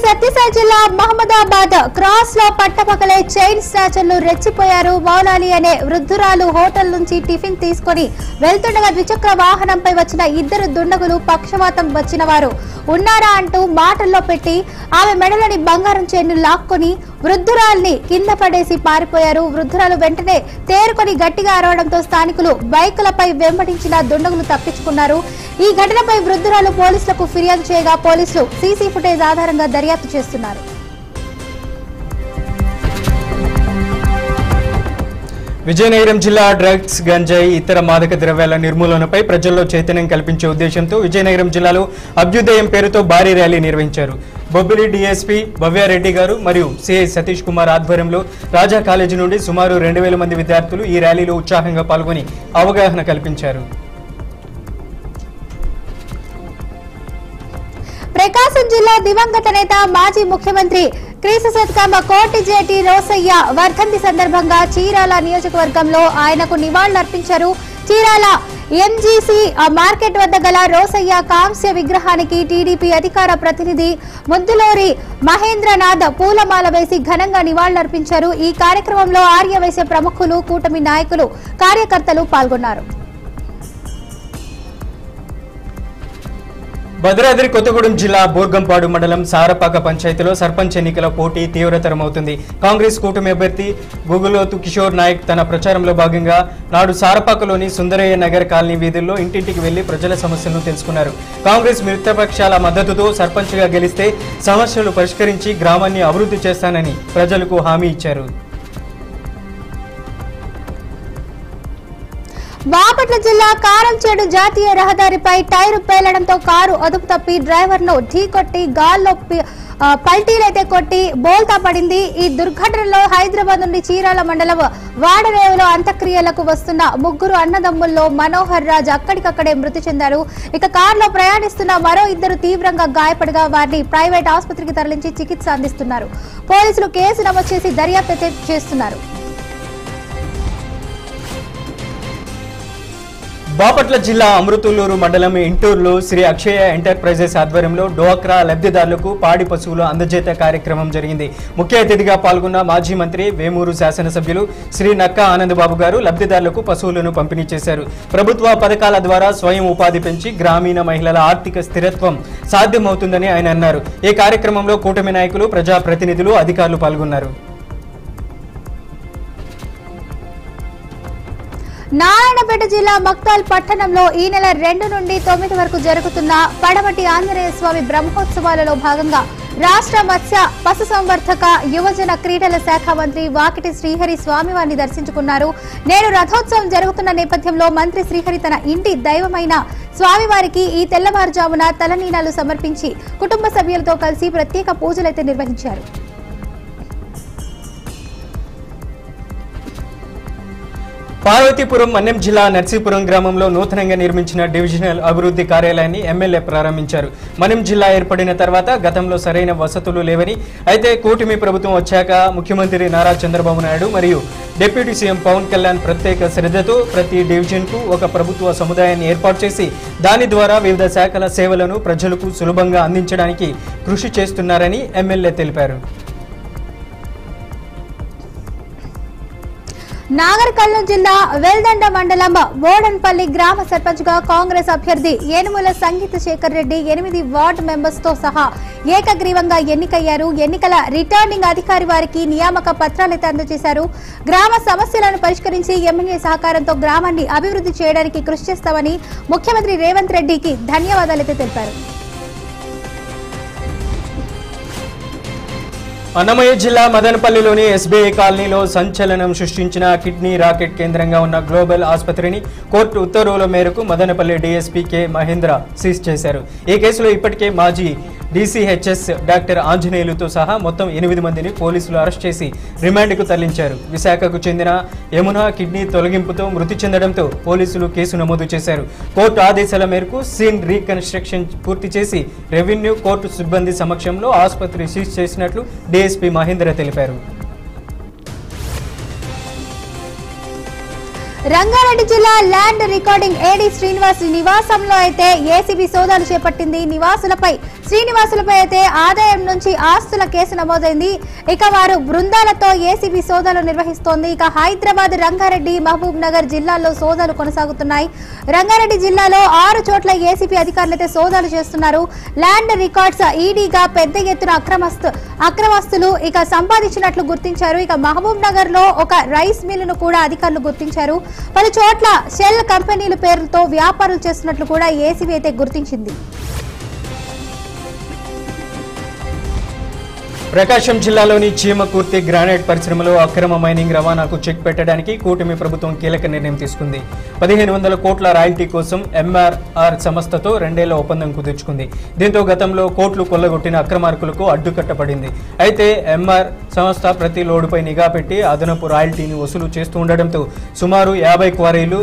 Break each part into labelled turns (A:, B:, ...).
A: సత్యసాయి జిల్లా మహమ్మదాబాద్ క్రాస్ లో పట్టపగలే చైన్ స్నాచర్లు రెచ్చిపోయారు. మౌలాలి అనే వృద్ధురాలు హోటల్ నుంచి టిఫిన్ తీసుకుని వెళ్తుండగా ద్విచక్ర వాహనంపై వచ్చిన ఇద్దరు దుండగులు పక్షవాతం వచ్చిన వారు ఉన్నారా అంటూ మాటల్లో పెట్టి ఆమె మెడలోని బంగారం చైన్ను లాక్కొని వృద్ధురాల్ని కింద పడేసి పారిపోయారు. వృద్ధురాలు వెంటనే తేరుకొని గట్టిగా అరవడంతో స్థానికులు బైకులపై వెంబడించిన దుండగులు తప్పించుకున్నారు. ఈ ఘటనపై వృద్ధురాలు పోలీసులకు ఫిర్యాదు చేయగా పోలీసులు సీసీ ఫుటేజ్ ఆధారంగా దర్యాప్తు చేస్తున్నారు.
B: విజయనగరం జిల్లా డ్రగ్స్, గంజాయి, ఇతర మాదక ద్రవ్యాల నిర్మూలనపై ప్రజల్లో చైతన్యం కల్పించే ఉద్దేశంతో విజయనగరం జిల్లాలో అభ్యుదయం పేరుతో భారీ ర్యాలీ నిర్వహించారు. బొబ్బిలి డీఎస్పీ భవ్యారెడ్డి గారు మరియు సిఐ సతీష్ కుమార్ ఆధ్వర్యంలో రాజా కాలేజీ నుండి సుమారు 2000 మంది విద్యార్థులు ఈ ర్యాలీలో ఉత్సాహంగా పాల్గొని అవగాహన కల్పించారు.
A: ప్రకాశం జిల్లా దివంగత నేత మాజీ ముఖ్యమంత్రి క్రీస్తుశతకం కోటిజేటి రోసయ్య వర్ధంతి సందర్భంగా చీరాల నియోజకవర్గంలో ఆయనకు నివాళులర్పించారు. చీరాల ఎంజీసీ మార్కెట్ వద్ద గల రోసయ్య కాంస్య విగ్రహానికి టీడీపీ అధికార ప్రతినిధి ముద్దులూరి మహేంద్రనాథ్ పూలమాల వేసి ఘనంగా నివాళులర్పించారు. ఈ కార్యక్రమంలో ఆర్యవైశ్య ప్రముఖులు, కూటమి నాయకులు, కార్యకర్తలు పాల్గొన్నారు.
B: భద్రాద్రి కొత్తగూడెం జిల్లా బోర్గంపాడు మండలం సారపాక పంచాయతీలో సర్పంచ్ ఎన్నికల పోటీ తీవ్రతరమవుతుంది. కాంగ్రెస్ కూటమి అభ్యర్థి గుగులోతు కిషోర్ నాయక్ తన ప్రచారంలో భాగంగా నాడు సారపాకలోని సుందరయ్య నగర్ కాలనీ వీధుల్లో ఇంటింటికి వెళ్లి ప్రజల సమస్యలను తెలుసుకున్నారు. కాంగ్రెస్ మిత్రపక్షాల మద్దతుతో సర్పంచ్గా గెలిస్తే సమస్యలు పరిష్కరించి గ్రామాన్ని అభివృద్ధి చేస్తానని ప్రజలకు హామీ ఇచ్చారు.
A: బాపట్ల జిల్లా కారంచేడు జాతీయ రహదారిపై టైరు పేలడంతో కారు అదుపు తప్పి డ్రైవర్ను ఢీకొట్టి గాల్లో పల్టీలైతే కొట్టి బోల్తా పడింది. ఈ దుర్ఘటనలో హైదరాబాద్ నుండి చీరాల మండలం వాడరేవులో అంత్యక్రియలకు వస్తున్న ముగ్గురు అన్నదమ్ముల్లో మనోహర్ రాజ్ అక్కడికక్కడే మృతి చెందారు. ఇక కారులో ప్రయాణిస్తున్న మరో ఇద్దరు తీవ్రంగా గాయపడగా వారిని ప్రైవేట్ ఆసుపత్రికి తరలించి చికిత్స అందిస్తున్నారు. పోలీసులు కేసు నమోదు చేసి దర్యాప్తు చేస్తున్నారు.
B: బాపట్ల జిల్లా అమృతులూరు మండలం ఇంటూరులో శ్రీ అక్షయ ఎంటర్ప్రైజెస్ ఆధ్వర్యంలో డోక్రా లబ్ధిదారులకు పాడి పశువులు అందజేత కార్యక్రమం జరిగింది. ముఖ్య అతిథిగా పాల్గొన్న మాజీ మంత్రి వేమూరు శాసనసభ్యులు శ్రీ నక్కా ఆనందబాబు గారు లబ్ధిదారులకు పశువులను పంపిణీ చేశారు. ప్రభుత్వ పథకాల ద్వారా స్వయం ఉపాధి పెంచి గ్రామీణ మహిళల ఆర్థిక స్థిరత్వం సాధ్యమవుతుందని ఆయన అన్నారు. ఈ కార్యక్రమంలో కూటమి నాయకులు, ప్రజాప్రతినిధులు, అధికారులు పాల్గొన్నారు.
A: నారాయణపేట జిల్లా మక్తాల్ పట్టణంలో ఈ నెల 2 నుండి 9 వరకు జరుగుతున్న పడమటి ఆంజనేయ స్వామి బ్రహ్మోత్సవాలలో భాగంగా రాష్ట్ర మత్స్య పశుసంవర్ధక యువజన క్రీడల శాఖ మంత్రి వాకిటి శ్రీహరి స్వామివారిని దర్శించుకున్నారు. నేడు రథోత్సవం జరుగుతున్న నేపథ్యంలో మంత్రి శ్రీహరి తన ఇంటి దైవమైన స్వామివారికి ఈ తెల్లవారుజామున తలనీలాలు సమర్పించి కుటుంబ సభ్యులతో కలిసి ప్రత్యేక పూజలైతే నిర్వహించారు.
B: పార్వతీపురం మన్యం జిల్లా నర్సీపురం గ్రామంలో నూతనంగా నిర్మించిన డివిజనల్ అభివృద్ధి కార్యాలయాన్ని ఎమ్మెల్యే ప్రారంభించారు. మన్యం జిల్లా ఏర్పడిన తర్వాత గతంలో సరైన వసతులు లేవని, అయితే కూటమి ప్రభుత్వం వచ్చాక ముఖ్యమంత్రి నారా చంద్రబాబు నాయుడు మరియు డిప్యూటీ సీఎం పవన్ కళ్యాణ్ ప్రత్యేక శ్రద్ధతో ప్రతి డివిజన్కు ఒక ప్రభుత్వ సముదాయాన్ని ఏర్పాటు చేసి దాని ద్వారా వివిధ శాఖల సేవలను ప్రజలకు సులభంగా అందించడానికి కృషి చేస్తున్నారని ఎమ్మెల్యే తెలిపారు.
A: నాగర్ కర్నూలు జిల్లా వెల్దండ మండలం బోడన్పల్లి గ్రామ సర్పంచ్ గా కాంగ్రెస్ అభ్యర్థి ఏనుముల సంగీత శేఖర్ రెడ్డి 8 వార్డు మెంబర్స్ తో సహా ఏకగ్రీవంగా ఎన్నికయ్యారు. ఎన్నికల రిటర్నింగ్ అధికారి వారికి నియామక పత్రాలైతే అందజేశారు. గ్రామ సమస్యలను పరిష్కరించి ఎమ్మెల్యే సహకారంతో గ్రామాన్ని అభివృద్ధి చేయడానికి కృషి చేస్తామని ముఖ్యమంత్రి రేవంత్ రెడ్డికి ధన్యవాదాలైతే తెలిపారు.
B: అన్నమయ్య జిల్లా మదనపల్లిలోని ఎస్బీఐ కాలనీలో సంచలనం సృష్టించిన కిడ్నీ రాకెట్ కేంద్రంగా ఉన్న గ్లోబల్ ఆసుపత్రిని కోర్టు ఉత్తర్వుల మేరకు Madanapalle DSP K Mahendra seize చేశారు. ఈ కేసులో ఇప్పటికే మాజీ డీసీహెచ్ఎస్ డాక్టర్ ఆంజనేయులతో సహా మొత్తం 8 మందిని పోలీసులు అరెస్ట్ చేసి రిమాండ్కు తరలించారు. విశాఖకు చెందిన యమున కిడ్నీ తొలగింపుతో మృతి చెందడంతో పోలీసులు కేసు నమోదు చేశారు. కోర్టు ఆదేశాల మేరకు సీన్ రీకన్స్ట్రక్షన్ పూర్తి చేసి రెవెన్యూ కోర్టు సిబ్బంది సమక్షంలో ఆసుపత్రి సీజ్ చేసినట్లు డీఎస్పీ మహేంద్ర తెలిపారు.
A: రంగారెడ్డి జిల్లా ల్యాండ్ రికార్డింగ్ ఏడీ శ్రీనివాస్ నివాసంలో అయితే ఏసీబీ సోదాలు చేపట్టింది. శ్రీనివాసులపై అయితే ఆదాయం నుంచి ఆస్తుల కేసు నమోదైంది. ఇక వారు బృందాలతో ఏసీబీ సోదాలు నిర్వహిస్తోంది. ఇక హైదరాబాద్, రంగారెడ్డి, మహబూబ్ నగర్ జిల్లాల్లో సోదాలు కొనసాగుతున్నాయి. రంగారెడ్డి జిల్లాలో 6 చోట్ల ఏసీబీ అధికారులైతే సోదాలు చేస్తున్నారు. ల్యాండ్ రికార్డ్స్ ఈడీగా పెద్ద ఎత్తున అక్రమస్తులు ఇక సంపాదించినట్లు గుర్తించారు. ఇక మహబూబ్ నగర్ లో ఒక రైస్ మిల్లును కూడా అధికారులు గుర్తించారు. పలు చోట్ల షెల్ కంపెనీల పేర్లతో వ్యాపారాలు చేస్తున్నట్లు కూడా ఏసీబీ అయితే గుర్తించింది.
B: ప్రకాశం జిల్లాలోని చీమకుర్తి గ్రానైట్ పరిశ్రమలో అక్రమ మైనింగ్ రవాణాకు చెక్ పెట్టడానికి కూటమి ప్రభుత్వం కీలక నిర్ణయం తీసుకుంది. 1500 కోట్ల రాయల్టీ కోసం ఎంఆర్ఆర్ సంస్థతో 2 ఏళ్ల ఒప్పందం కుదుర్చుకుంది. దీంతో గతంలో కోట్లు కొల్లగొట్టిన అక్రమార్కులకు అడ్డుకట్టబడింది. అయితే ఎంఆర్ సంస్థ ప్రతి లోడుపై నిఘా పెట్టి అదనపు రాయల్టీని వసూలు చేస్తూ ఉండడంతో సుమారు 50 క్వారీలు,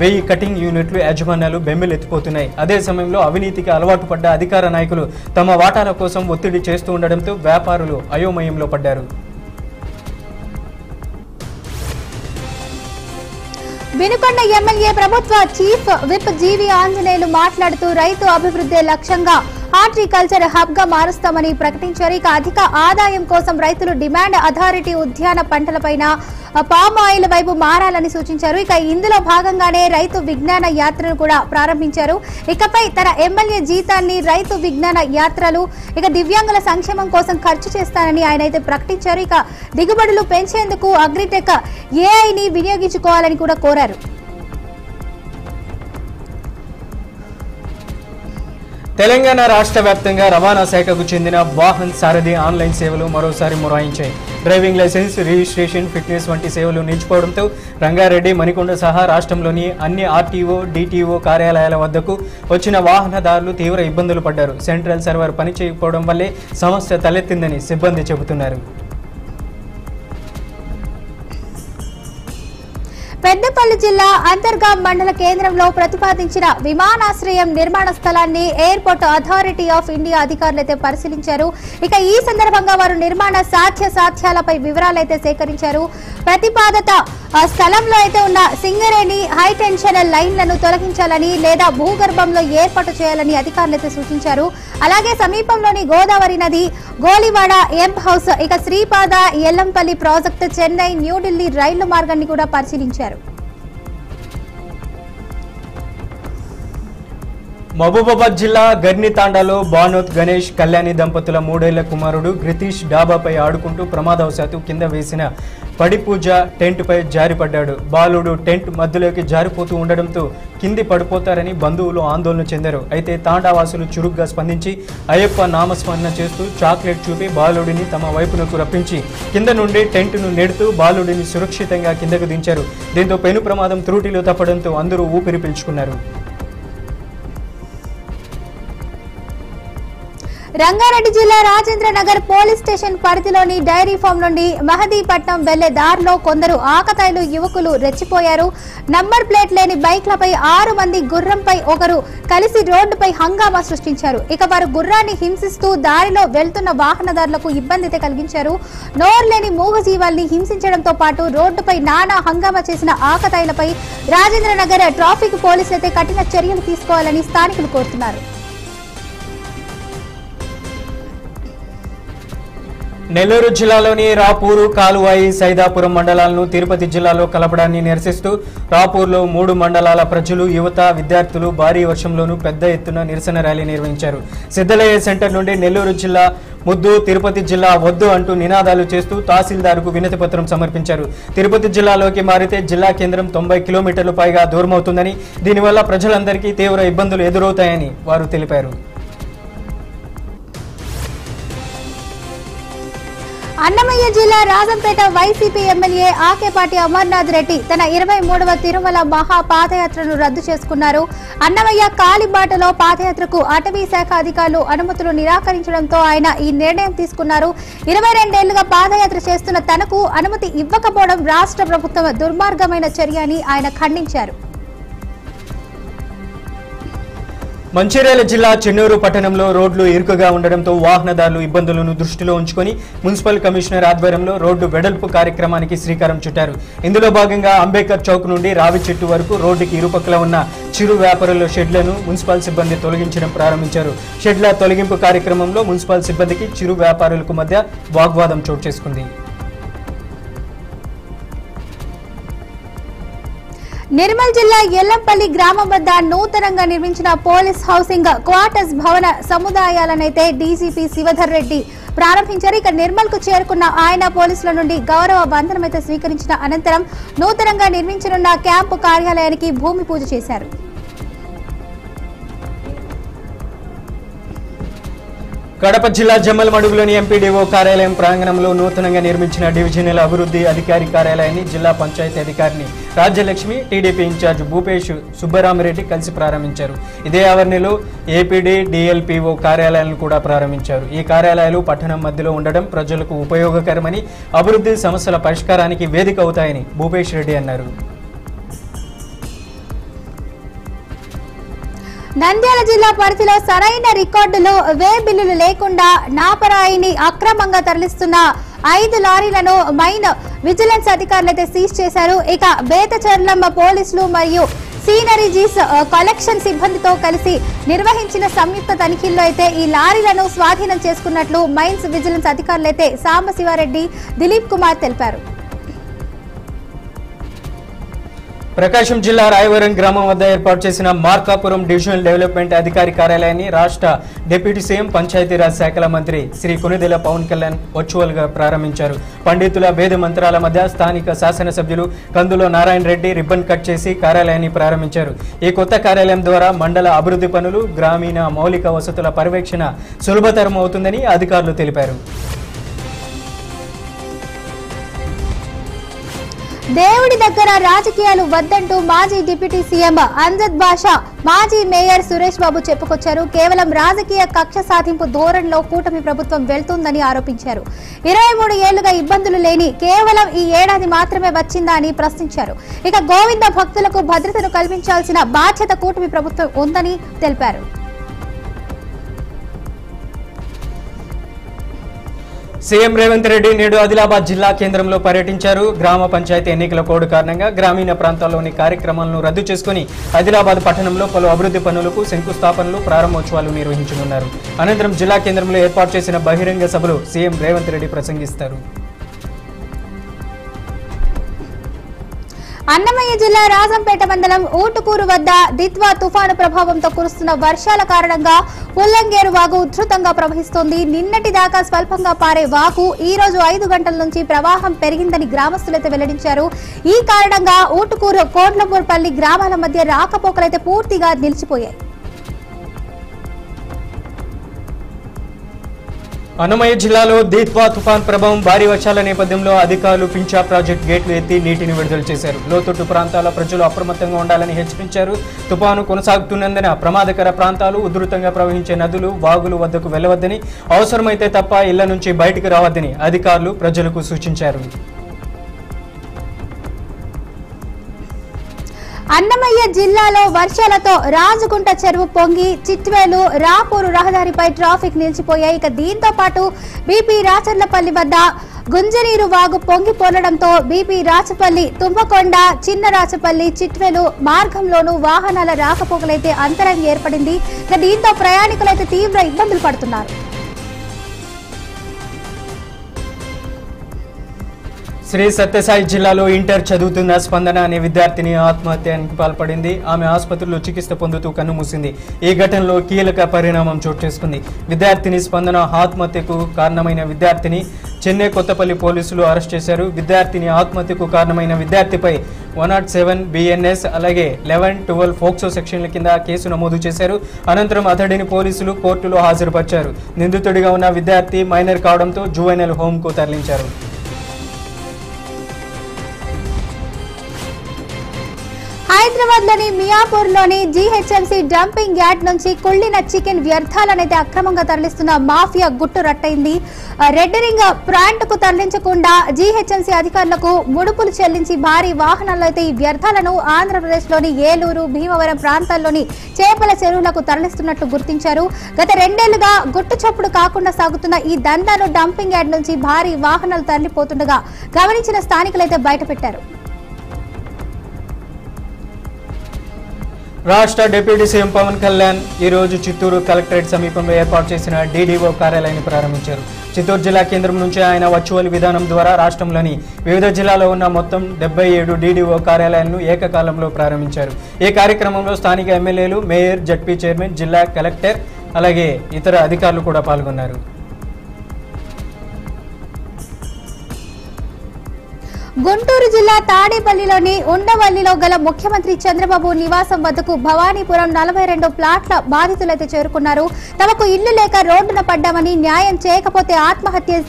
B: 1000 కటింగ్ యూనిట్లు యాజమాన్యాలు బెంబెలెత్తిపోతున్నాయి. అదే సమయంలో అవినీతికి అలవాటు పడ్డ అధికార నాయకులు తమ వాటాల కోసం ఒత్తిడి చేస్తూ ఉండడంతో వ్యాపారులు అయోమయంలో పడ్డారు.
A: వినుకొండ ఎమ్మెల్యే ప్రభుత్వ చీఫ్ విప్ జీవి ఆంజనేయులు మాట్లాడుతూ రైతు అభివృద్ధి లక్ష్యంగా హార్టికల్చర్ హబ్ గా మారుస్తామని ప్రకటించారు. ఇక అధిక ఆదాయం కోసం రైతులు డిమాండ్ అథారిటీ ఉద్యాన పంటలపైన పామ్ ఆయిల్ వైపు మారాలని సూచించారు. ఇక ఇందులో భాగంగానే రైతు విజ్ఞాన యాత్రను కూడా ప్రారంభించారు. ఇకపై తన ఎమ్మెల్యే జీతాన్ని రైతు విజ్ఞాన యాత్రలు, ఇక దివ్యాంగుల సంక్షేమం కోసం ఖర్చు చేస్తానని ఆయన అయితే ప్రకటించారు. ఇక దిగుబడులు పెంచేందుకు అగ్రిటెక్ ఏఐని వినియోగించుకోవాలని కూడా కోరారు.
B: తెలంగాణ రాష్ట్ర వ్యాప్తంగా రవాణా శాఖకు చెందిన వాహన్ సారథి ఆన్లైన్ సేవలు మరోసారి మొరాయించాయి. డ్రైవింగ్ లైసెన్స్, రిజిస్ట్రేషన్, ఫిట్నెస్ వంటి సేవలు నిలిచిపోవడంతో రంగారెడ్డి, మణికొండ సహా రాష్ట్రంలోని అన్ని ఆర్టీఓ, డిటిఓ కార్యాలయాల వద్దకు వచ్చిన వాహనదారులు తీవ్ర ఇబ్బందులు పడ్డారు. సెంట్రల్ సర్వర్ పనిచేయకపోవడం వల్లే సమస్య తలెత్తిందని సిబ్బంది చెబుతున్నారు.
A: పెద్దపల్లి జిల్లా అంతర్గాం మండల కేంద్రంలో ప్రతిపాదించిన విమానాశ్రయం నిర్మాణ స్థలాన్ని ఎయిర్పోర్ట్ అథారిటీ ఆఫ్ ఇండియా అధికారులైతే పరిశీలించారు. ఇక ఈ సందర్భంగా వారు నిర్మాణ సాధ్యాలపై వివరాలైతే సేకరించారు. ప్రతిపాదిత స్థలంలో అయితే ఉన్న సింగరేణి హై టెన్షన్ లైన్లను తొలగించాలని లేదా భూగర్భంలో ఏర్పాటు చేయాలని అధికారులైతే సూచించారు. అలాగే సమీపంలోని గోదావరి నది, గోలివాడ ఎంప్ హౌస్, ఇక శ్రీపాద ఎల్లంపల్లి ప్రాజెక్టు, చెన్నై, న్యూఢిల్లీ రైలు మార్గాన్ని కూడా పరిశీలించారు.
B: మహబూబాబాద్ జిల్లా గర్నితాండాలో బానోత్ గణేష్, కళ్యాణి దంపతుల 3 ఏళ్ల కుమారుడు గ్రితీష్ డాబాపై ఆడుకుంటూ ప్రమాదవశాత్తు కింద వేసిన పడిపూజ టెంట్పై జారిపడ్డాడు. బాలుడు టెంట్ మధ్యలోకి జారిపోతూ ఉండడంతో కింది పడిపోతారని బంధువులు ఆందోళన చెందారు. అయితే తాండావాసులు చురుగ్గా స్పందించి అయ్యప్ప నామస్మరణ చేస్తూ చాక్లెట్ చూపి బాలుడిని తమ వైపునకు రప్పించి కింద నుండి టెంట్ను నెడుతూ బాలుడిని సురక్షితంగా కిందకు దించారు. దీంతో పెను ప్రమాదం త్రుటిలో తప్పడంతో అందరూ ఊపిరి పీల్చుకున్నారు.
A: రంగారెడ్డి జిల్లా రాజేంద్ర నగర్ పోలీస్ స్టేషన్ పరిధిలోని డైరీ ఫామ్ నుండి మహదీపట్నం వెళ్లే దారిలో కొందరు ఆకతాయిలు యువకులు రెచ్చిపోయారు. నంబర్ ప్లేట్ లేని బైక్లపై 6 మంది గుర్రంపై ఒకరు కలిసి రోడ్డుపై హంగామా సృష్టించారు. ఇక వారు గుర్రాన్ని హింసిస్తూ దారిలో వెళ్తున్న వాహనదారులకు ఇబ్బంది కలిగించారు. నోరు లేని మూగజీవాల్ని హింసించడంతో పాటు రోడ్డుపై నానా హంగామా చేసిన ఆకతాయిలపై రాజేంద్ర నగర్ ట్రాఫిక్ పోలీసులు అయితే కఠిన చర్యలు తీసుకోవాలని స్థానికులు కోరుతున్నారు.
B: నెల్లూరు జిల్లాలోని రాపూరు, కాలువాయి, సైదాపురం మండలాలను తిరుపతి జిల్లాలో కలపడాన్ని నిరసిస్తూ రాపూర్లో 3 మండలాల ప్రజలు, యువత, విద్యార్థులు భారీ వర్షంలోనూ పెద్ద ఎత్తున నిరసన ర్యాలీ నిర్వహించారు. సిద్ధలయ్య సెంటర్ నుండి నెల్లూరు జిల్లా ముద్దు, తిరుపతి జిల్లా వద్దు అంటూ నినాదాలు చేస్తూ తహసీల్దార్కు వినతి పత్రం సమర్పించారు. తిరుపతి జిల్లాలోకి మారితే జిల్లా కేంద్రం 90 కిలోమీటర్లు పైగా దూరమవుతుందని, దీనివల్ల ప్రజలందరికీ తీవ్ర ఇబ్బందులు ఎదురవుతాయని వారు తెలిపారు.
A: అన్నమయ్య జిల్లా రాజంపేట వైసీపీ ఎమ్మెల్యే ఆకేపాటి అమర్నాథ్ రెడ్డి తన 23వ తిరుమల మహా పాదయాత్రను రద్దు చేసుకున్నారు. అన్నమయ్య కాలిబాటలో పాదయాత్రకు అటవీ శాఖ అధికారులు అనుమతులు నిరాకరించడంతో ఆయన ఈ నిర్ణయం తీసుకున్నారు. 22 ఏళ్లుగా పాదయాత్ర చేస్తున్న తనకు అనుమతి ఇవ్వకపోవడం రాష్ట్ర ప్రభుత్వం దుర్మార్గమైన చర్య అని ఆయన ఖండించారు.
B: మంచిర్యాల జిల్లా చెన్నూరు పట్టణంలో రోడ్లు ఇరుకుగా ఉండడంతో వాహనదారులు ఇబ్బందులను దృష్టిలో ఉంచుకొని మున్సిపల్ కమిషనర్ ఆధ్వర్యంలో రోడ్డు వెడల్పు కార్యక్రమానికి శ్రీకారం చుట్టారు. ఇందులో భాగంగా అంబేద్కర్ చౌక్ నుండి రావి చెట్టు వరకు రోడ్డుకి ఇరుపక్కల ఉన్న చిరు వ్యాపారుల షెడ్లను మున్సిపల్ సిబ్బంది తొలగించడం ప్రారంభించారు. షెడ్ల తొలగింపు కార్యక్రమంలో మున్సిపల్ సిబ్బందికి చిరు వ్యాపారులకు మధ్య వాగ్వాదం చోటు చేసుకుంది.
A: నిర్మల్ జిల్లా ఎల్లంపల్లి గ్రామం వద్ద నూతనంగా నిర్మించిన పోలీస్ హౌసింగ్ క్వార్టర్స్ భవన సముదాయాలనైతే డీజీపీ శివధర్ రెడ్డి ప్రారంభించారు. ఇక నిర్మల్ కు చేరుకున్న ఆయన పోలీసుల నుండి గౌరవ వందనమైతే స్వీకరించిన అనంతరం నూతనంగా నిర్మించనున్న క్యాంపు కార్యాలయానికి భూమి పూజ చేశారు.
B: కడప జిల్లా జమ్మలమడుగులోని ఎంపీడీఓ కార్యాలయం ప్రాంగణంలో నూతనంగా నిర్మించిన డివిజనల్ అభివృద్ధి అధికారి కార్యాలయాన్ని జిల్లా పంచాయతీ అధికారిని రాజ్యలక్ష్మి, టీడీపీ ఇన్ఛార్జ్ భూపేష్ సుబ్బరామిరెడ్డి కలిసి ప్రారంభించారు. ఇదే ఆవరణలో ఏపీడీ డిఎల్పీఓ కార్యాలయాలను కూడా ప్రారంభించారు. ఈ కార్యాలయాలు పట్టణం మధ్యలో ఉండడం ప్రజలకు ఉపయోగకరమని, అభివృద్ధి సమస్యల పరిష్కారానికి వేదిక అవుతాయని భూపేష్ రెడ్డి అన్నారు.
A: నంద్యాల జిల్లా పరిధిలో సరైన రికార్డులు, వే బిల్లులు లేకుండా నాపరాయిని అక్రమంగా తరలిస్తున్న 5 లారీలను మైన్ విజిలెన్స్ అధికారులు అయితే సీజ్ చేశారు. ఇక బేతచర్లం పోలీసులు మరియు సీనరీజీస్ కలెక్షన్ సిబ్బందితో కలిసి నిర్వహించిన సంయుక్త తనిఖీల్లో అయితే ఈ లారీలను స్వాధీనం చేసుకున్నట్లు మైన్స్ విజిలెన్స్ అధికారులు అయితే సాంబశివారెడ్డి, దిలీప్ కుమార్ తెలిపారు.
B: ప్రకాశం జిల్లా రాయవరం గ్రామం వద్ద ఏర్పాటు చేసిన మార్కాపురం డివిజనల్ డెవలప్మెంట్ అధికారి కార్యాలయాన్ని రాష్ట్ర డిప్యూటీ సీఎం పంచాయతీరాజ్ శాఖల మంత్రి శ్రీ కొనిదెల పవన్ కళ్యాణ్ వర్చువల్ గా ప్రారంభించారు. పండితుల వేద మంత్రాల మధ్య స్థానిక శాసనసభ్యులు కందులో నారాయణ రెడ్డి రిబ్బన్ కట్ చేసి కార్యాలయాన్ని ప్రారంభించారు. ఈ కొత్త కార్యాలయం ద్వారా మండల అభివృద్ధి పనులు, గ్రామీణ మౌలిక వసతుల పర్యవేక్షణ సులభతరం అవుతుందని అధికారులు తెలిపారు.
A: దేవుడి దగ్గర రాజకీయాలు వద్దంటూ మాజీ డిప్యూటీ సీఎం అంజద్ బాషా మాజీ మేయర్ సురేష్ బాబు చెప్పుకొచ్చారు. కేవలం రాజకీయ కక్ష సాధింపు ధోరణిలో కూటమి ప్రభుత్వం వెళ్తుందని ఆరోపించారు. 23 ఏళ్లుగా ఇబ్బందులు లేని కేవలం ఈ ఏడాది మాత్రమే వచ్చిందా అని ప్రశ్నించారు. ఇక గోవింద భక్తులకు భద్రతను కల్పించాల్సిన బాధ్యత కూటమి ప్రభుత్వం ఉందని తెలిపారు.
B: సీఎం రేవంత్ రెడ్డి నేడు ఆదిలాబాద్ జిల్లా కేంద్రంలో పర్యటించారు. గ్రామ పంచాయతీ ఎన్నికల కోడ్ కారణంగా గ్రామీణ ప్రాంతాల్లోని కార్యక్రమాలను రద్దు చేసుకుని ఆదిలాబాద్ పట్టణంలో పలు అభివృద్ధి పనులకు శంకుస్థాపనలు, ప్రారంభోత్సవాలు నిర్వహించనున్నారు. అనంతరం జిల్లా కేంద్రంలో ఏర్పాటు చేసిన బహిరంగ సభలో సీఎం రేవంత్ రెడ్డి ప్రసంగిస్తారు.
A: అన్నమయ్య జిల్లా రాజంపేట మండలం ఊటుకూరు వద్ద దిత్వా తుఫాను ప్రభావంతో కురుస్తున్న వర్షాల కారణంగా పుల్లంగేరు వాగు ఉధృతంగా ప్రవహిస్తోంది. నిన్నటి దాకా స్వల్పంగా పారే వాగు ఈ రోజు 5 గంటల నుంచి ప్రవాహం పెరిగిందని గ్రామస్తులైతే వెల్లడించారు. ఈ కారణంగా ఊటుకూరు, కోట్లపూర్పల్లి గ్రామాల మధ్య రాకపోకలైతే పూర్తిగా నిలిచిపోయాయి.
B: అన్నమయ్య జిల్లాలో దిత్వా తుఫాన్ ప్రభావం, భారీ వర్షాల నేపథ్యంలో అధికారులు పింఛా ప్రాజెక్టు గేట్లు ఎత్తి నీటిని విడుదల చేశారు. లోతట్టు ప్రాంతాల ప్రజలు అప్రమత్తంగా ఉండాలని హెచ్చరించారు. తుఫాను కొనసాగుతున్నందున ప్రమాదకర ప్రాంతాలు, ఉధృతంగా ప్రవహించే నదులు, వాగులు వద్దకు వెళ్లవద్దని, అవసరమైతే తప్ప ఇళ్ల నుంచి బయటకు రావద్దని అధికారులు ప్రజలకు సూచించారు.
A: అన్నమయ్య జిల్లాలో వర్షాలతో రాజుకుంట చెరువు పొంగి చిట్వేలు, రాపూరు రహదారిపై ట్రాఫిక్ నిలిచిపోయాయి. ఇక దీంతో పాటు బీపీ రాచర్లపల్లి వద్ద గుంజనీరు వాగు పొంగి పొరడంతో బీపీ రాచపల్లి, తుంపకొండ, చిన్న రాచపల్లి, చిట్వేలు మార్గంలోనూ వాహనాల రాకపోకలైతే అంతరం ఏర్పడింది. ఇక దీంతో ప్రయాణికులైతే తీవ్ర ఇబ్బందులు పడుతున్నారు.
B: శ్రీ సత్యసాయి జిల్లాలో ఇంటర్ చదువుతున్న స్పందన అనే విద్యార్థిని ఆత్మహత్యానికి పాల్పడింది. ఆమె ఆసుపత్రిలో చికిత్స పొందుతూ కన్నుమూసింది. ఈ ఘటనలో కీలక పరిణామం చోటు చేసుకుంది. విద్యార్థిని స్పందన ఆత్మహత్యకు కారణమైన విద్యార్థిని చెన్నై కొత్తపల్లి పోలీసులు అరెస్ట్ చేశారు. విద్యార్థిని ఆత్మహత్యకు కారణమైన విద్యార్థిపై 107 BNS అలాగే 11, 12 ఫోక్సో సెక్షన్ల కింద కేసు నమోదు చేశారు. అనంతరం అతడిని పోలీసులు కోర్టులో హాజరుపరిచారు. నిందితుడిగా ఉన్న విద్యార్థి మైనర్ కావడంతో జువెనైల్ హోంకు తరలించారు.
A: హైదరాబాద్లోని మియాపూర్లోని జీహెచ్ఎంసీ డంపింగ్ యార్డ్ నుంచి కుళ్లిన చికెన్ వ్యర్థాలనైతే అక్రమంగా తరలిస్తున్న మాఫియా గుట్టు రట్టయింది. రెడ్ రింగ్ ప్లాంట్కు తరలించకుండా జీహెచ్ఎంసీ అధికారులకు ముడుపులు చెల్లించి భారీ వాహనాల్లో అయితే ఈ వ్యర్థాలను ఆంధ్రప్రదేశ్లోని ఏలూరు, భీమవరం ప్రాంతాల్లోని చేపల చెరువులకు తరలిస్తున్నట్లు గుర్తించారు. గత 2 ఏళ్లుగా గుట్టు చప్పుడు కాకుండా సాగుతున్న ఈ దందాను డంపింగ్ యార్డ్ నుంచి భారీ వాహనాలు తరలిపోతుండగా గమనించిన స్థానికులైతే బయటపెట్టారు.
B: రాష్ట్ర డిప్యూటీ సీఎం పవన్ కళ్యాణ్ ఈ రోజు చిత్తూరు కలెక్టరేట్ సమీపంలో ఏర్పాటు చేసిన డీడీఓ కార్యాలయాన్ని ప్రారంభించారు. చిత్తూరు జిల్లా కేంద్రం నుంచి ఆయన వర్చువల్ విధానం ద్వారా రాష్ట్రంలోని వివిధ జిల్లాలో ఉన్న మొత్తం 77 డీడీఓ కార్యాలయాలను ఏకకాలంలో ప్రారంభించారు. ఈ కార్యక్రమంలో స్థానిక ఎమ్మెల్యేలు, మేయర్, జడ్పీ చైర్మన్, జిల్లా కలెక్టర్ అలాగే ఇతర అధికారులు కూడా పాల్గొన్నారు.
A: గుంటూరు జిల్లా తాడేపల్లిలోని ఉండవల్లిలో గల ముఖ్యమంత్రి చంద్రబాబు నివాసం వద్దకు భవానీపురం 42 ప్లాట్ల బాధితులైతే చేరుకున్నారు. తమకు ఇల్లు లేక రోడ్డున పడ్డామని, న్యాయం చేయకపోతే ఆత్మహత్య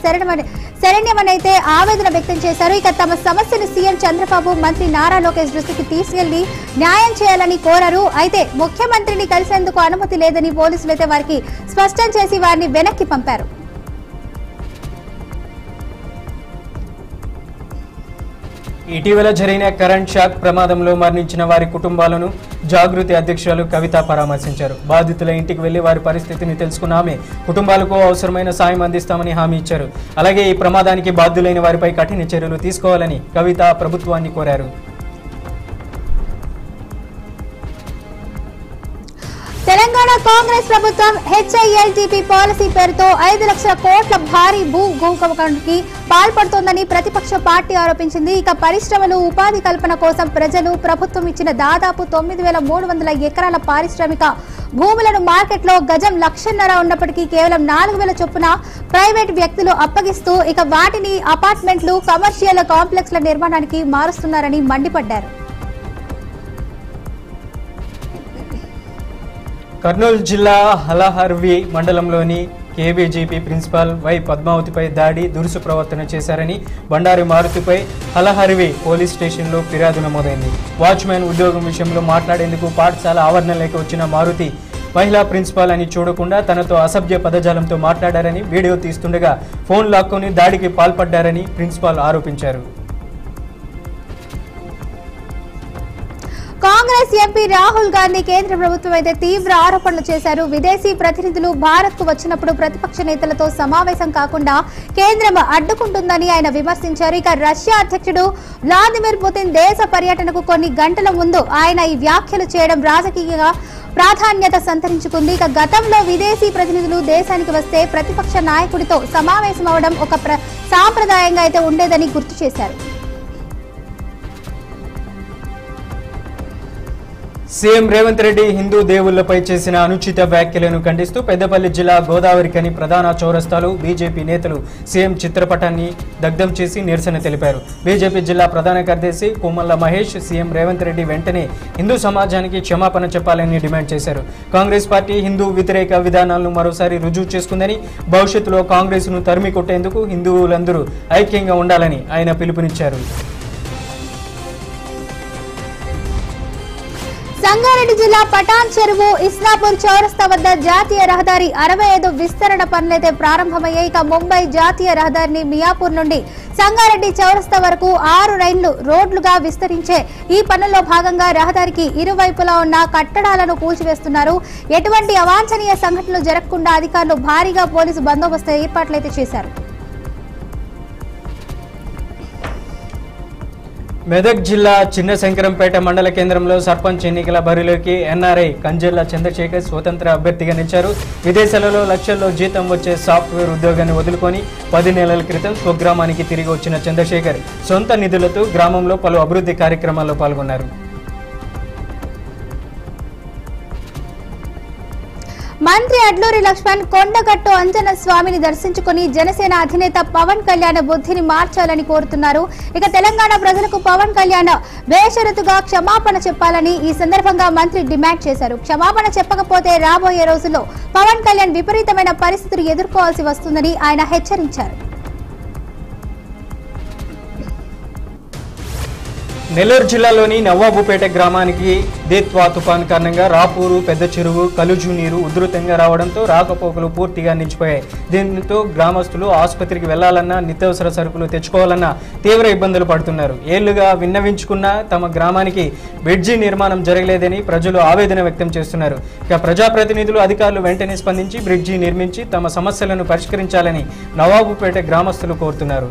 A: శరణ్యమనైతే ఆవేదన వ్యక్తం చేశారు. ఇక తమ సమస్యను సీఎం చంద్రబాబు, మంత్రి నారా లోకేష్ దృష్టికి తీసుకెళ్లి న్యాయం చేయాలని కోరారు. అయితే ముఖ్యమంత్రిని కలిసేందుకు అనుమతి లేదని పోలీసులైతే వారికి స్పష్టం చేసి వారిని వెనక్కి పంపారు.
B: ఇటీవల జరిగిన కరెంట్ షాక్ ప్రమాదంలో మరణించిన వారి కుటుంబాలను జాగృతి అధ్యక్షురాలు కవిత పరామర్శించారు. బాధితుల ఇంటికి వెళ్లి వారి పరిస్థితిని తెలుసుకున్న ఆమె కుటుంబాలకు అవసరమైన సాయం అందిస్తామని హామీ ఇచ్చారు. అలాగే ఈ ప్రమాదానికి బాధ్యులైన వారిపై కఠిన చర్యలు తీసుకోవాలని కవిత ప్రభుత్వాన్ని కోరారు.
A: తెలంగాణ కాంగ్రెస్ ప్రభుత్వం హెచ్ఐఎల్టీపీ పాలసీ పేరుతో 5 లక్షల కోట్ల భారీ భూ కుంభకోణానికి పాల్పడుతోందని ప్రతిపక్ష పార్టీ ఆరోపించింది. ఇక పరిశ్రమలు, ఉపాధి కల్పన కోసం ప్రజలు ప్రభుత్వం ఇచ్చిన దాదాపు 9,300 ఎకరాల పారిశ్రామిక భూములను మార్కెట్లో గజం 1,50,000 ఉన్నప్పటికీ కేవలం 4,000 చొప్పున ప్రైవేట్ వ్యక్తులు అప్పగిస్తూ ఇక వాటిని అపార్ట్మెంట్లు, కమర్షియల్ కాంప్లెక్స్ల నిర్మాణానికి మారుస్తున్నారని మండిపడ్డారు.
B: కర్నూలు జిల్లా హలహర్వి మండలంలోని కేబీజీపీ ప్రిన్సిపాల్ వై పద్మావతిపై దాడి, దురుసు ప్రవర్తన చేశారని బండారి మారుతిపై హలహర్వి పోలీస్ స్టేషన్లో ఫిర్యాదు నమోదైంది. వాచ్మెన్ ఉద్యోగం విషయంలో మాట్లాడేందుకు పాఠశాల ఆవరణలోకి వచ్చిన మారుతి మహిళా ప్రిన్సిపాల్ అని చూడకుండా తనతో అసభ్య పదజాలంతో మాట్లాడారని, వీడియో తీస్తుండగా ఫోన్ లాక్కొని దాడికి పాల్పడ్డారని ప్రిన్సిపాల్ ఆరోపించారు.
A: కాంగ్రెస్ ఎంపీ రాహుల్ గాంధీ కేంద్ర ప్రభుత్వం అయితే తీవ్ర ఆరోపణలు చేశారు. విదేశీ ప్రతినిధులు భారత్ కు వచ్చినప్పుడు ప్రతిపక్ష నేతలతో సమావేశం కాకుండా కేంద్రం అడ్డుకుంటుందని ఆయన విమర్శించారు. ఇక రష్యా అధ్యక్షుడు వ్లాదిమిర్ పుతిన్ దేశ పర్యటనకు కొన్ని గంటల ముందు ఆయన ఈ వ్యాఖ్యలు చేయడం రాజకీయంగా ప్రాధాన్యత సంతరించుకుంది. ఇక గతంలో విదేశీ ప్రతినిధులు దేశానికి వస్తే ప్రతిపక్ష నాయకుడితో సమావేశం అవడం ఒక సాంప్రదాయంగా అయితే ఉండేదని గుర్తు చేశారు.
B: సీఎం రేవంత్ రెడ్డి హిందూ దేవుళ్లపై చేసిన అనుచిత వ్యాఖ్యలను ఖండిస్తూ పెద్దపల్లి జిల్లా గోదావరిఖని ప్రధాన చౌరస్తాలో బీజేపీ నేతలు సీఎం చిత్రపటాన్ని దగ్ధం చేసి నిరసన తెలిపారు. బీజేపీ జిల్లా ప్రధాన కార్యదర్శి కొమ్మల్ల మహేష్ సీఎం రేవంత్ రెడ్డి వెంటనే హిందూ సమాజానికి క్షమాపణ చెప్పాలని డిమాండ్ చేశారు. కాంగ్రెస్ పార్టీ హిందూ వ్యతిరేక విధానాలను మరోసారి రుజువు చేసుకుందని, భవిష్యత్తులో కాంగ్రెస్ను తరిమి కొట్టేందుకు హిందువులందరూ ఐక్యంగా ఉండాలని ఆయన పిలుపునిచ్చారు.
A: సంగారెడ్డి జిల్లా పటాన్ చెరువు ఇస్లాపూర్ చౌరస్తా వద్ద జాతీయ రహదారి 65 విస్తరణ పనులైతే ప్రారంభమయ్యాయి. ఇక ముంబై జాతీయ రహదారిని మియాపూర్ నుండి సంగారెడ్డి చౌరస్తా వరకు 6 లైన్లు రోడ్లుగా విస్తరించే ఈ పనుల్లో భాగంగా రహదారికి ఇరువైపులా ఉన్న కట్టడాలను కూల్చివేస్తున్నారు. ఎటువంటి అవాంఛనీయ సంఘటనలు జరగకుండా అధికారులు భారీగా పోలీసు బందోబస్తు ఏర్పాట్లయితే చేశారు.
B: మెదక్ జిల్లా చిన్న శంకరంపేట మండల కేంద్రంలో సర్పంచ్ ఎన్నికల బరిలోకి ఎన్ఆర్ఐ కంజర్ల చంద్రశేఖర్ స్వతంత్ర అభ్యర్థిగా నిలిచారు. విదేశాలలో లక్షల్లో జీతం వచ్చే సాఫ్ట్వేర్ ఉద్యోగాన్ని వదులుకొని 10 నెలల క్రితం స్వగ్రామానికి తిరిగి వచ్చిన చంద్రశేఖర్ సొంత నిధులతో గ్రామంలో పలు అభివృద్ధి కార్యక్రమాల్లో పాల్గొన్నారు.
A: మంత్రి అడ్లూరి లక్ష్మణ్ కొండగట్టు అంజన స్వామిని దర్శించుకుని జనసేన అధినేత పవన్ కళ్యాణ్ బుద్ధిని మార్చాలని కోరుతున్నారు. ఇక తెలంగాణ ప్రజలకు పవన్ కళ్యాణ్ బేషరతుగా క్షమాపణ చెప్పాలని ఈ సందర్భంగా మంత్రి డిమాండ్ చేశారు. క్షమాపణ చెప్పకపోతే రాబోయే రోజుల్లో పవన్ కళ్యాణ్ విపరీతమైన పరిస్థితులు ఎదుర్కోవాల్సి వస్తుందని ఆయన హెచ్చరించారు.
B: నెల్లూరు జిల్లాలోని నవాబుపేట గ్రామానికి దేత్వా తుఫాన్ కారణంగా రాపూరు, పెద్ద చెరువు, కలుజు నీరు ఉధృతంగా రావడంతో రాకపోకలు పూర్తిగా నిలిచిపోయాయి. దీంతో గ్రామస్తులు ఆసుపత్రికి వెళ్లాలన్నా, నిత్యావసర సరుకులు తెచ్చుకోవాలన్నా తీవ్ర ఇబ్బందులు పడుతున్నారు. ఏళ్లుగా విన్నవించుకున్న తమ గ్రామానికి బ్రిడ్జి నిర్మాణం జరగలేదని ప్రజలు ఆవేదన వ్యక్తం చేస్తున్నారు. ఇక ప్రజాప్రతినిధులు, అధికారులు వెంటనే స్పందించి బ్రిడ్జి నిర్మించి తమ సమస్యలను పరిష్కరించాలని నవాబుపేట గ్రామస్తులు కోరుతున్నారు.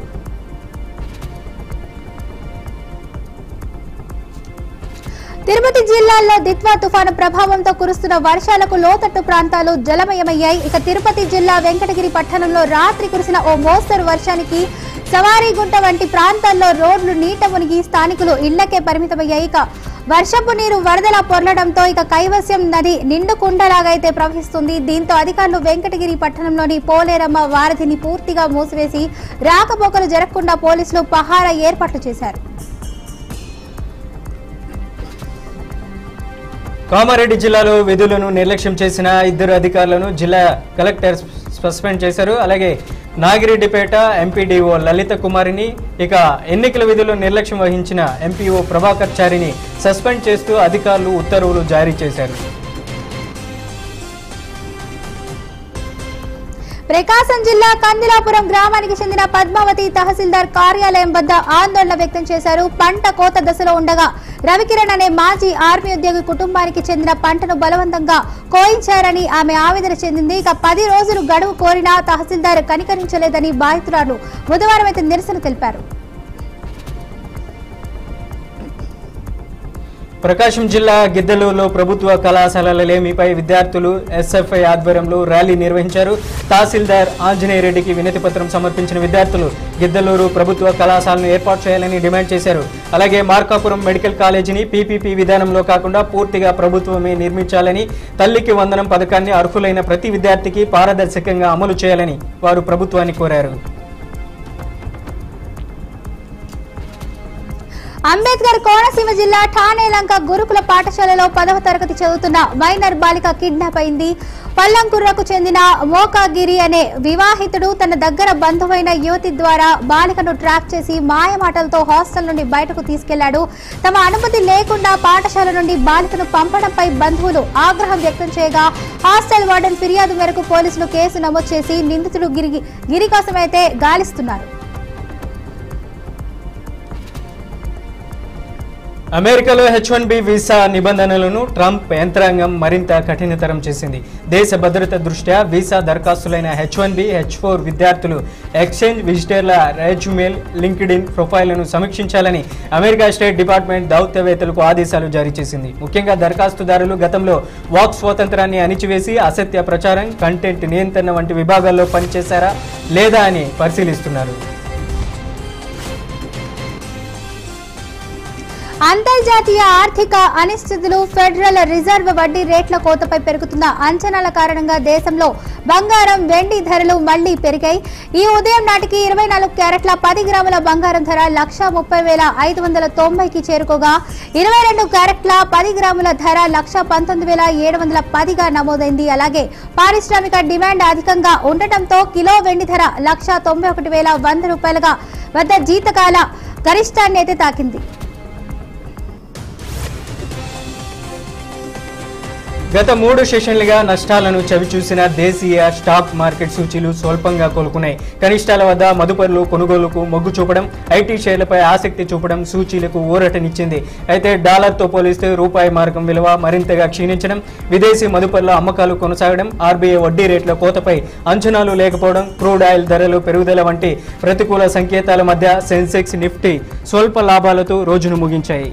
A: తిరుపతి జిల్లాలో దిత్వా తుఫాను ప్రభావంతో కురుస్తున్న వర్షాలకు లోతట్టు ప్రాంతాలు జలమయమయ్యాయి. ఇక తిరుపతి జిల్లా వెంకటగిరి పట్టణంలో రాత్రి కురిసిన ఓ మోస్తరు వర్షానికి సవారీగుంట వంటి ప్రాంతాల్లో రోడ్లు నీట మునిగి స్థానికులు ఇళ్లకే పరిమితమయ్యాయి. ఇక వర్షపు నీరు వరదలా పొర్లడంతో ఇక కైవస్యం నది నిండు కుండలాగైతే ప్రవహిస్తుంది. దీంతో అధికారులు వెంకటగిరి పట్టణంలోని పోలేరమ్మ వారధిని పూర్తిగా మూసివేసి రాకపోకలు జరగకుండా పోలీసులు పహారా ఏర్పాట్లు చేశారు.
B: కామారెడ్డి జిల్లాలో విధులను నిర్లక్ష్యం చేసిన 2 అధికారులను జిల్లా కలెక్టర్ సస్పెండ్ చేశారు. అలాగే నాగిరెడ్డిపేట ఎంపీడీఓ లలిత కుమారిని, ఇక ఎన్నికల విధులు నిర్లక్ష్యం వహించిన ఎంపీఓ ప్రభాకర్ చారిని సస్పెండ్ చేస్తూ అధికారులు ఉత్తర్వులు జారీ చేశారు.
A: ప్రకాశం జిల్లా కందిలాపురం గ్రామానికి చెందిన పద్మావతి తహసీల్దార్ కార్యాలయం వద్ద ఆందోళన వ్యక్తం చేశారు. పంట కోత దశలో ఉండగా రవికిరణ్ అనే మాజీ ఆర్మీ ఉద్యోగి కుటుంబానికి చెందిన పంటను బలవంతంగా కోయించారని ఆమె ఆవేదన చెందింది. ఇక 10 రోజులు గడువు కోరినా తహసీల్దార్ కనికరించలేదని బాధితురాలు బుధవారం అయితే నిరసన తెలిపారు.
B: ప్రకాశం జిల్లా గిద్దలూరులో ప్రభుత్వ కళాశాలల లేమిపై విద్యార్థులు ఎస్ఎఫ్ఐ ఆధ్వర్యంలో ర్యాలీ నిర్వహించారు. తహసీల్దార్ ఆంజనేయ రెడ్డికి వినతి పత్రం సమర్పించిన విద్యార్థులు గిద్దలూరు ప్రభుత్వ కళాశాలను ఏర్పాటు చేయాలని డిమాండ్ చేశారు. అలాగే మార్కాపురం మెడికల్ కాలేజీని పీపీపీ విధానంలో కాకుండా పూర్తిగా ప్రభుత్వమే నిర్మించాలని, తల్లికి వందనం పథకాన్ని అర్హులైన ప్రతి విద్యార్థికి పారదర్శకంగా అమలు చేయాలని వారు ప్రభుత్వాన్ని కోరారు.
A: అంబేద్కర్ కోనసీమ జిల్లా ఠానేలంక గురుకుల పాఠశాలలో 10వ తరగతి చదువుతున్న మైనర్ బాలిక కిడ్నాప్ అయింది. పల్లంకుర్రకు చెందిన మోకాగిరి అనే వివాహితుడు తన దగ్గర బంధువైన యువతి ద్వారా బాలికను ట్రాక్ చేసి మాయమాటలతో హాస్టల్ నుండి బయటకు తీసుకెళ్లాడు. తమ అనుమతి లేకుండా పాఠశాల నుండి బాలికను పంపడంపై బంధువులు ఆగ్రహం వ్యక్తం చేయగా హాస్టల్ వార్డెన్ ఫిర్యాదు మేరకు పోలీసులు కేసు నమోదు చేసి నిందితుడు గిరి కోసమైతే గాలిస్తున్నారు.
B: అమెరికాలో H1B వీసా నిబంధనలను ట్రంప్ యంత్రాంగం మరింత కఠినతరం చేసింది. దేశ భద్రత దృష్ట్యా వీసా దరఖాస్తులైన H1B, H4 విద్యార్థులు ఎక్స్చేంజ్ విజిటర్ల రెజ్యూమెల్, లింక్డ్ఇన్ ప్రొఫైల్లను సమీక్షించాలని అమెరికా స్టేట్ డిపార్ట్మెంట్ దౌత్యవేత్తలకు ఆదేశాలు జారీ చేసింది. ముఖ్యంగా దరఖాస్తుదారులు గతంలో వాక్ స్వాతంత్రాన్ని అణిచివేసి అసత్య ప్రచారం, కంటెంట్ నియంత్రణ వంటి విభాగాల్లో పనిచేశారా లేదా అని పరిశీలిస్తున్నారు.
A: అంతర్జాతీయ ఆర్థిక అనిశ్చితులు, ఫెడరల్ రిజర్వ్ వడ్డీ రేట్ల కోతపై పెరుగుతున్న అంచనాల కారణంగా దేశంలో బంగారం, వెండి ధరలు మళ్లీ పెరిగాయి. ఈ ఉదయం నాటికి 24 క్యారెట్ల 10 గ్రాముల బంగారం ధర 1,30,590కి చేరుకోగా 22 క్యారెట్ల 10 గ్రాముల ధర 1,19,710గా నమోదైంది. అలాగే పారిశ్రామిక డిమాండ్ అధికంగా ఉండటంతో కిలో వెండి ధర 191,100 వద్ద జీతకాల గరిష్టాన్ని అయితే తాకింది.
B: గత 3 సెషన్లుగా నష్టాలను చవిచూసిన దేశీయ స్టాక్ మార్కెట్ సూచీలు స్వల్పంగా కోలుకున్నాయి. కనిష్టాల వద్ద మదుపరులు కొనుగోలుకు మొగ్గు చూపడం, ఐటీ షేర్లపై ఆసక్తి చూపడం సూచీలకు ఊరటనిచ్చింది. అయితే డాలర్తో పోలిస్తే రూపాయి మార్గం విలువ మరింతగా క్షీణించడం, విదేశీ మదుపరుల అమ్మకాలు కొనసాగడం, ఆర్బీఐ వడ్డీ రేట్ల కోతపై అంచనాలు లేకపోవడం, క్రూడ్ ఆయిల్ ధరలు పెరుగుదల వంటి ప్రతికూల సంకేతాల మధ్య సెన్సెక్స్, నిఫ్టీ స్వల్ప లాభాలతో రోజును ముగించాయి.